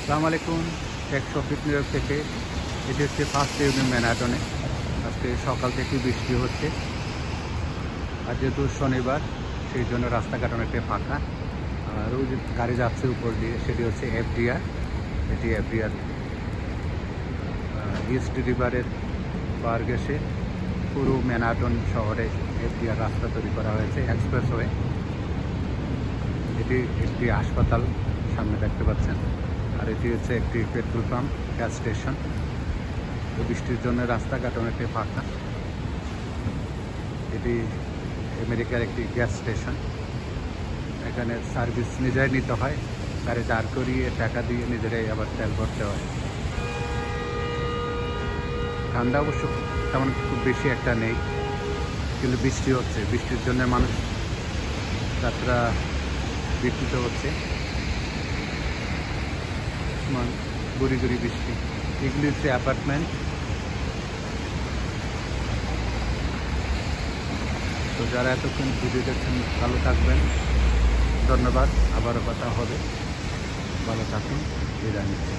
আসসালামু আলাইকুম। Take shopping New York থেকে। এটি হচ্ছে ফার্স্ট ইউনিয়ন ম্যানহাটনে। আজকে সকাল থেকে বৃষ্টি হচ্ছে, আর যেহেতু শনিবার সেই জন্য রাস্তাঘাট অনেকটাই ফাঁকা। আর ওই যে গাড়ি যাচ্ছে উপর দিয়ে, সেটি হচ্ছে এফডিআর। এটি এফডিআর ইস্ট রিভারের পার গেছে পুরো ম্যানহাটন শহরে এফডিআর রাস্তা তৈরি করা হয়েছে, এক্সপ্রেসওয়ে। এটি একটি হাসপাতাল সামনে দেখতে পাচ্ছেন, আর এটি হচ্ছে একটি পেট্রোল পাম্প, গ্যাস স্টেশন। তো বৃষ্টির জন্য রাস্তাঘাট অনেকটাই ফাঁকা। এটি আমেরিকার একটি গ্যাস স্টেশন। এখানে সার্ভিস নিজেরাই নিতে হয়, গাড়ি দাঁড় করিয়ে টাকা দিয়ে নিজেরাই আবার তেল ভরতে হয়। ঠান্ডা অবশ্য তেমন খুব বেশি একটা নেই, কিন্তু বৃষ্টি হচ্ছে। বৃষ্টির জন্য মানুষ যাত্রা বিকৃত হচ্ছে, গুড়ি গুড়ি বৃষ্টি। এগুলি হচ্ছে অ্যাপার্টমেন্ট। তো যারা এতক্ষণ ভিডিও দেখছেন ভালো থাকবেন, ধন্যবাদ। আবারও কথা হবে, ভালো থাকুন, বিদায় নিচ্ছি।